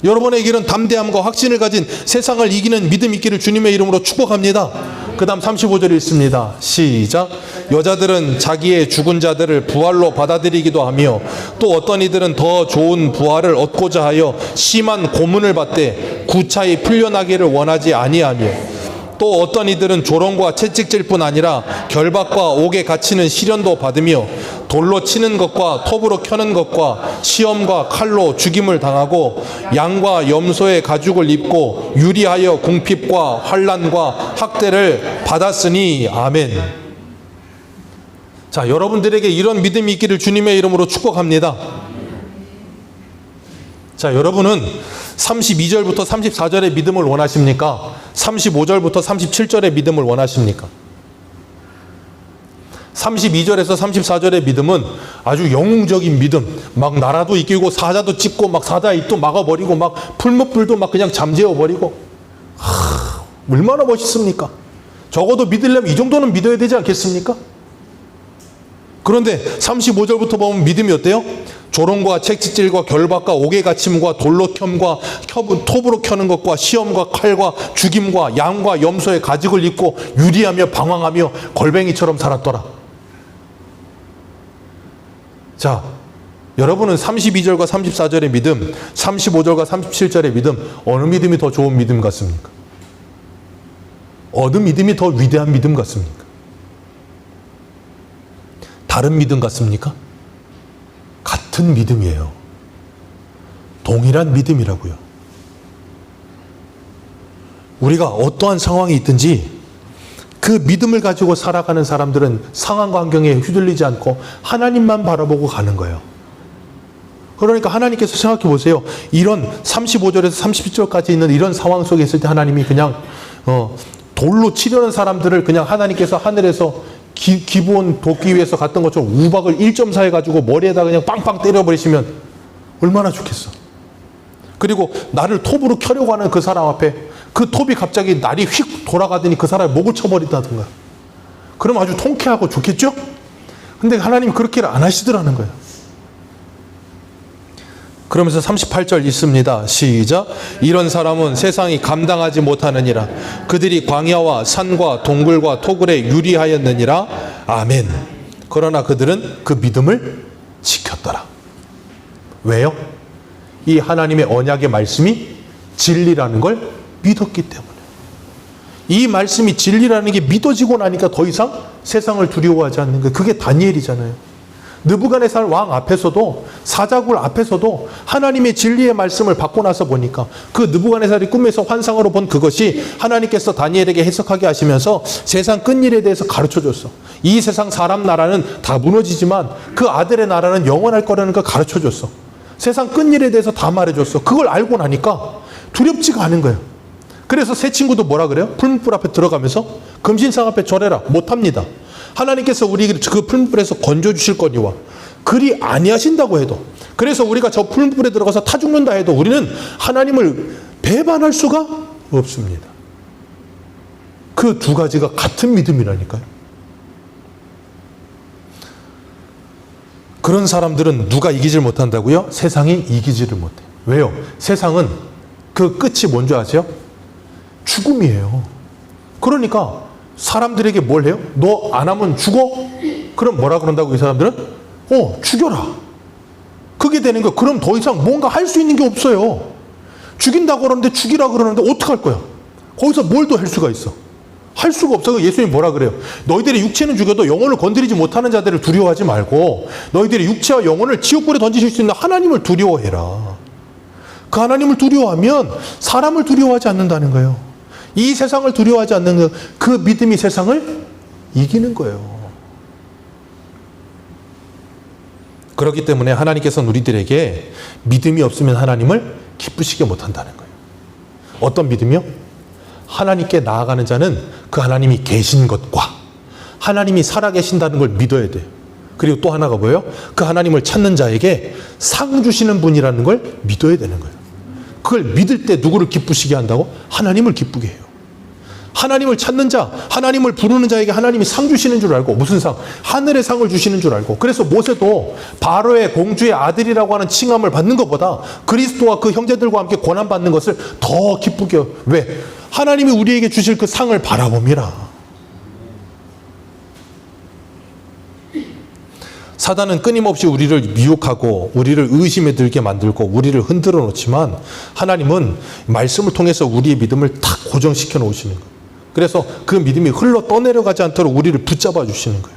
여러분에게 이런 담대함과 확신을 가진 세상을 이기는 믿음 있기를 주님의 이름으로 축복합니다. 그 다음 35절이 있습니다. 시작. 여자들은 자기의 죽은 자들을 부활로 받아들이기도 하며 또 어떤 이들은 더 좋은 부활을 얻고자 하여 심한 고문을 받되 구차히 풀려나기를 원하지 아니하며 또 어떤 이들은 조롱과 채찍질 뿐 아니라 결박과 옥에 갇히는 시련도 받으며 돌로 치는 것과 톱으로 켜는 것과 시험과 칼로 죽임을 당하고 양과 염소의 가죽을 입고 유리하여 궁핍과 환난과 학대를 받았으니 아멘. 자, 여러분들에게 이런 믿음이 있기를 주님의 이름으로 축복합니다. 자, 여러분은 32절부터 34절의 믿음을 원하십니까? 35절부터 37절의 믿음을 원하십니까? 32절에서 34절의 믿음은 아주 영웅적인 믿음, 막 나라도 이기고 사자도 찢고 막 사자 입도 막아버리고 막 풀무불도 막 그냥 잠재워버리고, 얼마나 멋있습니까? 적어도 믿으려면 이 정도는 믿어야 되지 않겠습니까? 그런데 35절부터 보면 믿음이 어때요? 조롱과 채찍질과 결박과 옥에 갇힘과 돌로 켬과 톱으로 켜는 것과 시험과 칼과 죽임과 양과 염소의 가죽을 입고 유리하며 방황하며 골뱅이처럼 살았더라. 자, 여러분은 32절과 34절의 믿음, 35절과 37절의 믿음, 어느 믿음이 더 좋은 믿음 같습니까? 어느 믿음이 더 위대한 믿음 같습니까? 다른 믿음 같습니까? 같은 믿음이에요. 동일한 믿음이라고요. 우리가 어떠한 상황이 있든지 그 믿음을 가지고 살아가는 사람들은 상황과 환경에 휘둘리지 않고 하나님만 바라보고 가는 거예요. 그러니까 하나님께서 생각해 보세요. 이런 35절에서 37절까지 있는 이런 상황 속에 있을 때 하나님이 그냥 돌로 치려는 사람들을 그냥 하나님께서 하늘에서 기부원 돕기 위해서 갔던 것처럼 우박을 1.4 해가지고 머리에다 그냥 빵빵 때려버리시면 얼마나 좋겠어. 그리고 나를 톱으로 켜려고 하는 그 사람 앞에 그 톱이 갑자기 날이 휙 돌아가더니 그 사람의 목을 쳐버린다든가. 그럼 아주 통쾌하고 좋겠죠? 근데 하나님 그렇게를 안 하시더라는 거예요. 그러면서 38절 있습니다. 시작. 이런 사람은 세상이 감당하지 못하느니라. 그들이 광야와 산과 동굴과 토굴에 유리하였느니라. 아멘. 그러나 그들은 그 믿음을 지켰더라. 왜요? 이 하나님의 언약의 말씀이 진리라는 걸 믿었기 때문에. 이 말씀이 진리라는 게 믿어지고 나니까 더 이상 세상을 두려워하지 않는 거예요. 그게 다니엘이잖아요. 느부갓네살 왕 앞에서도, 사자굴 앞에서도 하나님의 진리의 말씀을 받고 나서 보니까 그 느부갓네살이 꿈에서 환상으로 본 그것이 하나님께서 다니엘에게 해석하게 하시면서 세상 끝일에 대해서 가르쳐줬어. 이 세상 사람 나라는 다 무너지지만 그 아들의 나라는 영원할 거라는 걸 가르쳐줬어. 세상 끝일에 대해서 다 말해줬어. 그걸 알고 나니까 두렵지가 않은 거예요. 그래서 새 친구도 뭐라 그래요? 풀무불 앞에 들어가면서 금신상 앞에 절해라. 못합니다. 하나님께서 우리를 그 풀무불에서 건져주실 거니와 그리 아니하신다고 해도, 그래서 우리가 저 풀무불에 들어가서 타 죽는다 해도 우리는 하나님을 배반할 수가 없습니다. 그 두 가지가 같은 믿음이라니까요. 그런 사람들은 누가 이기질 못한다고요? 세상이 이기지를 못해. 왜요? 세상은 그 끝이 뭔지 아세요? 죽음이에요. 그러니까 사람들에게 뭘 해요? 너 안 하면 죽어? 그럼 뭐라 그런다고 이 사람들은? 죽여라. 그게 되는 거야. 그럼 더 이상 뭔가 할 수 있는 게 없어요. 죽인다고 그러는데 죽이라 그러는데 어떡할 거야? 거기서 뭘 더 할 수가 있어? 할 수가 없어. 예수님이 뭐라 그래요? 너희들의 육체는 죽여도 영혼을 건드리지 못하는 자들을 두려워하지 말고 너희들의 육체와 영혼을 지옥불에 던지실 수 있는 하나님을 두려워해라. 그 하나님을 두려워하면 사람을 두려워하지 않는다는 거예요. 이 세상을 두려워하지 않는 그 믿음이 세상을 이기는 거예요. 그렇기 때문에 하나님께서는 우리들에게 믿음이 없으면 하나님을 기쁘시게 못한다는 거예요. 어떤 믿음이요? 하나님께 나아가는 자는 그 하나님이 계신 것과 하나님이 살아계신다는 걸 믿어야 돼요. 그리고 또 하나가 뭐예요? 그 하나님을 찾는 자에게 상 주시는 분이라는 걸 믿어야 되는 거예요. 그걸 믿을 때 누구를 기쁘시게 한다고? 하나님을 기쁘게 해요. 하나님을 찾는 자, 하나님을 부르는 자에게 하나님이 상 주시는 줄 알고, 무슨 상? 하늘의 상을 주시는 줄 알고. 그래서 모세도 바로의 공주의 아들이라고 하는 칭함을 받는 것보다 그리스도와 그 형제들과 함께 고난받는 것을 더 기쁘게 해요. 왜? 하나님이 우리에게 주실 그 상을 바라봅니다. 사단은 끊임없이 우리를 미혹하고 우리를 의심에 들게 만들고 우리를 흔들어 놓지만 하나님은 말씀을 통해서 우리의 믿음을 탁 고정시켜 놓으시는 거예요. 그래서 그 믿음이 흘러 떠내려가지 않도록 우리를 붙잡아 주시는 거예요.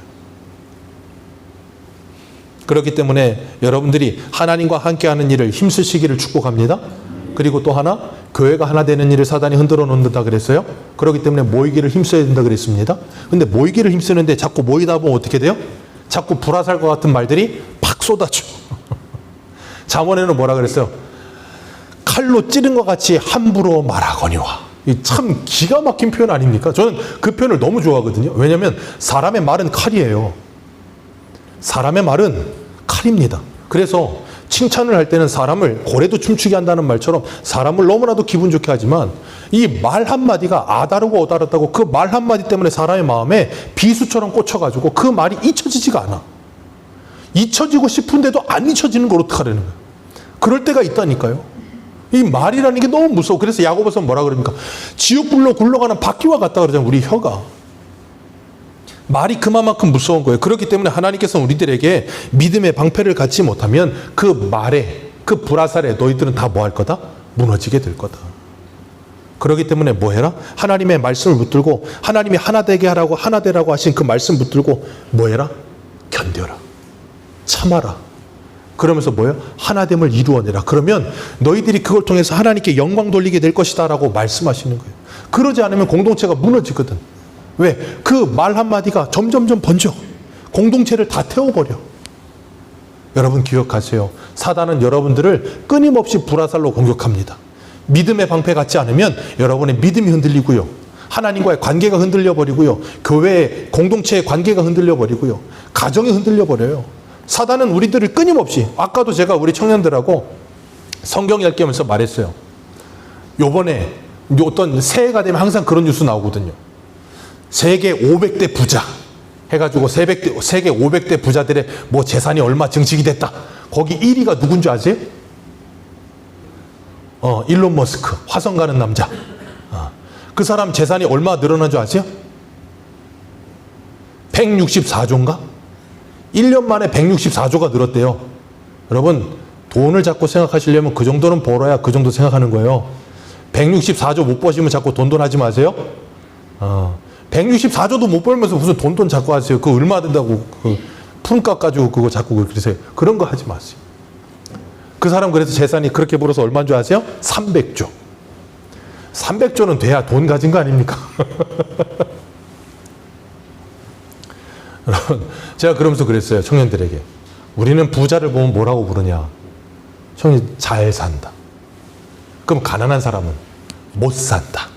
그렇기 때문에 여러분들이 하나님과 함께하는 일을 힘쓰시기를 축복합니다. 그리고 또 하나, 교회가 하나 되는 일을 사단이 흔들어 놓는다 그랬어요. 그렇기 때문에 모이기를 힘써야 된다 그랬습니다. 근데 모이기를 힘쓰는데 자꾸 모이다 보면 어떻게 돼요? 자꾸 불화살과 같은 말들이 팍 쏟아져. 잠언에는 뭐라 그랬어요? 칼로 찌른 것 같이 함부로 말하거니와. 참 기가 막힌 표현 아닙니까? 저는 그 표현을 너무 좋아하거든요. 왜냐하면 사람의 말은 칼이에요. 사람의 말은 칼입니다. 그래서 칭찬을 할 때는 사람을 고래도 춤추게 한다는 말처럼 사람을 너무나도 기분 좋게 하지만 이 말 한마디가 아다르고 어다르다고 그 말 한마디 때문에 사람의 마음에 비수처럼 꽂혀가지고 그 말이 잊혀지지가 않아. 잊혀지고 싶은데도 안 잊혀지는 걸 어떡하려는 거예요. 그럴 때가 있다니까요. 이 말이라는 게 너무 무서워. 그래서 야고보서 뭐라 그럽니까? 지옥불로 굴러가는 바퀴와 같다 그러잖아요. 우리 혀가. 말이 그만큼 무서운 거예요. 그렇기 때문에 하나님께서는 우리들에게 믿음의 방패를 갖지 못하면 그 말에, 그 불화살에 너희들은 다 뭐 할 거다? 무너지게 될 거다. 그렇기 때문에 뭐 해라? 하나님의 말씀을 붙들고 하나님이 하나 되게 하라고 하나 되라고 하신 그 말씀 붙들고 뭐 해라? 견뎌라. 참아라. 그러면서 뭐예요? 하나됨을 이루어내라. 그러면 너희들이 그걸 통해서 하나님께 영광 돌리게 될 것이다 라고 말씀하시는 거예요. 그러지 않으면 공동체가 무너지거든. 왜? 그 말 한마디가 점점점 번져. 공동체를 다 태워버려. 여러분 기억하세요. 사단은 여러분들을 끊임없이 불화살로 공격합니다. 믿음의 방패 갖지 않으면 여러분의 믿음이 흔들리고요. 하나님과의 관계가 흔들려 버리고요. 교회의 공동체의 관계가 흔들려 버리고요. 가정이 흔들려 버려요. 사단은 우리들을 끊임없이, 아까도 제가 우리 청년들하고 성경 읽기 하면서 말했어요. 요번에 어떤 새해가 되면 항상 그런 뉴스 나오거든요. 세계 500대 부자 해가지고 세계 500대 부자들의 뭐 재산이 얼마 증식이 됐다. 거기 1위가 누군지 아세요? 일론 머스크, 화성 가는 남자. 그 사람 재산이 얼마 늘어난 줄 아세요? 164조인가? 1년 만에 164조가 늘었대요. 여러분, 돈을 자꾸 생각하시려면 그 정도는 벌어야 그 정도 생각하는 거예요. 164조 못 버시면 자꾸 돈 하지 마세요. 164조도 못 벌면서 무슨 돈 자꾸 하세요. 그거 얼마 든다고 그 품값 가지고 그거 자꾸 그러세요. 그런 거 하지 마세요. 그 사람 그래서 재산이 그렇게 벌어서 얼마인 줄 아세요? 300조. 300조는 돼야 돈 가진 거 아닙니까? 여러분, 제가 그러면서 그랬어요. 청년들에게. 우리는 부자를 보면 뭐라고 부르냐? 청년, 잘 산다. 그럼 가난한 사람은 못 산다.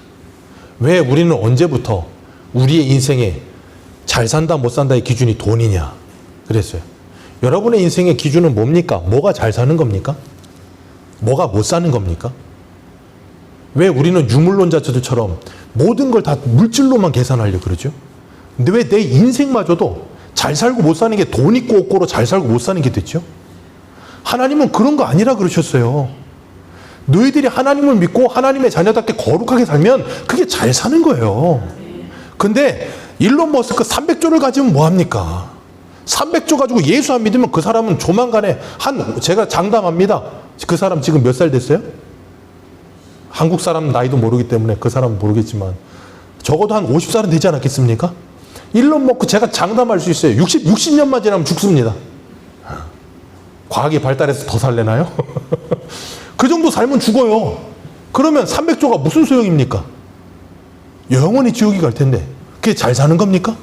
왜 우리는 언제부터 우리의 인생에 잘 산다 못 산다의 기준이 돈이냐 그랬어요. 여러분의 인생의 기준은 뭡니까? 뭐가 잘 사는 겁니까? 뭐가 못 사는 겁니까? 왜 우리는 유물론자들처럼 모든 걸 다 물질로만 계산하려고 그러죠? 근데 왜 내 인생마저도 잘 살고 못 사는 게 돈 있고 없고로 잘 살고 못 사는 게 됐죠? 하나님은 그런 거 아니라 그러셨어요. 너희들이 하나님을 믿고 하나님의 자녀답게 거룩하게 살면 그게 잘 사는 거예요. 근데 일론 머스크 300조를 가지면 뭐합니까? 300조 가지고 예수 안 믿으면 그 사람은 조만간에 제가 장담합니다. 그 사람 지금 몇 살 됐어요? 한국 사람 나이도 모르기 때문에 그 사람은 모르겠지만 적어도 한 50살은 되지 않았겠습니까? 일론 머스크 제가 장담할 수 있어요. 60년만 지나면 죽습니다. 과학이 발달해서 더 살래나요? 그 정도 살면 죽어요. 그러면 300조가 무슨 소용입니까? 영원히 지옥이 갈 텐데 그게 잘 사는 겁니까?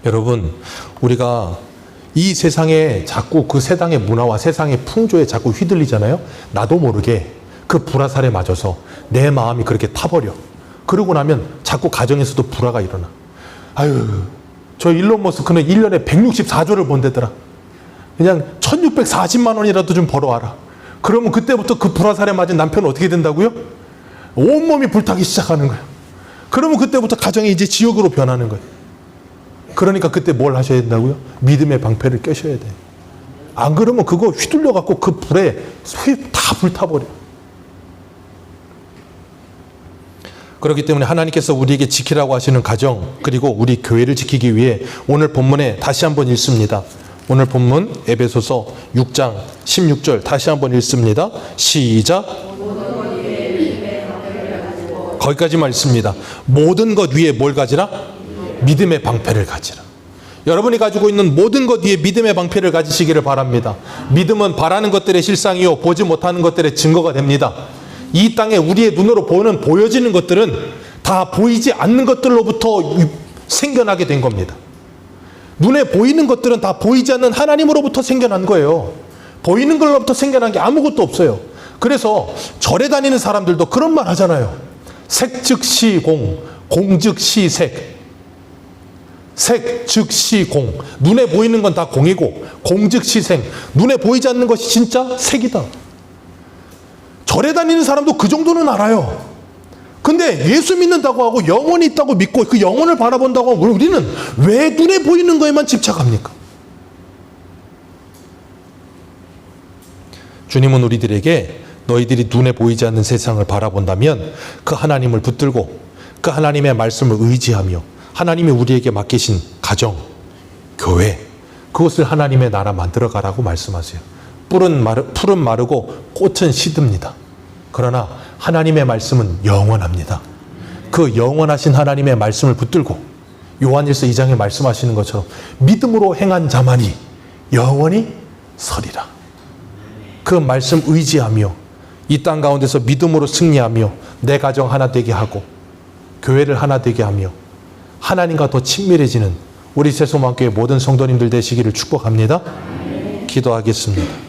여러분, 우리가 이 세상에 자꾸 그 세상의 문화와 세상의 풍조에 자꾸 휘둘리잖아요. 나도 모르게 그 불화살에 맞아서 내 마음이 그렇게 타버려. 그러고 나면 자꾸 가정에서도 불화가 일어나. 아유, 저 일론 머스크는 1년에 164조를 번대더라. 그냥 1640만 원이라도 좀 벌어와라. 그러면 그때부터 그 불화살에 맞은 남편은 어떻게 된다고요? 온몸이 불타기 시작하는 거예요. 그러면 그때부터 가정이 이제 지옥으로 변하는 거예요. 그러니까 그때 뭘 하셔야 된다고요? 믿음의 방패를 껴셔야 돼요. 안 그러면 그거 휘둘려 갖고 그 불에 다 불타버려요. 그렇기 때문에 하나님께서 우리에게 지키라고 하시는 가정, 그리고 우리 교회를 지키기 위해 오늘 본문에 다시 한번 읽습니다. 오늘 본문 에베소서 6장 16절 다시 한번 읽습니다. 시작. 거기까지만 읽습니다. 모든 것 위에 뭘 가지라? 믿음의 방패를 가지라. 여러분이 가지고 있는 모든 것 위에 믿음의 방패를 가지시기를 바랍니다. 믿음은 바라는 것들의 실상이요 보지 못하는 것들의 증거가 됩니다. 이 땅에 우리의 눈으로 보여지는 것들은 다 보이지 않는 것들로부터 생겨나게 된 겁니다. 눈에 보이는 것들은 다 보이지 않는 하나님으로부터 생겨난 거예요. 보이는 걸로부터 생겨난 게 아무것도 없어요. 그래서 절에 다니는 사람들도 그런 말 하잖아요. 색 즉시 공, 공 즉시 색. 색 즉시 공. 눈에 보이는 건 다 공이고 공 즉시 색. 눈에 보이지 않는 것이 진짜 색이다. 절에 다니는 사람도 그 정도는 알아요. 근데 예수 믿는다고 하고 영혼이 있다고 믿고 그 영혼을 바라본다고 하고 우리는 왜 눈에 보이는 거에만 집착합니까? 주님은 우리들에게 너희들이 눈에 보이지 않는 세상을 바라본다면 그 하나님을 붙들고 그 하나님의 말씀을 의지하며 하나님이 우리에게 맡기신 가정, 교회, 그것을 하나님의 나라 만들어가라고 말씀하세요. 풀은 마르고 꽃은 시듭니다. 그러나 하나님의 말씀은 영원합니다. 그 영원하신 하나님의 말씀을 붙들고 요한일서 2장에 말씀하시는 것처럼 믿음으로 행한 자만이 영원히 서리라. 그 말씀 의지하며 이 땅 가운데서 믿음으로 승리하며 내 가정 하나 되게 하고 교회를 하나 되게 하며 하나님과 더 친밀해지는 우리 새소망교회 모든 성도님들 되시기를 축복합니다. 기도하겠습니다.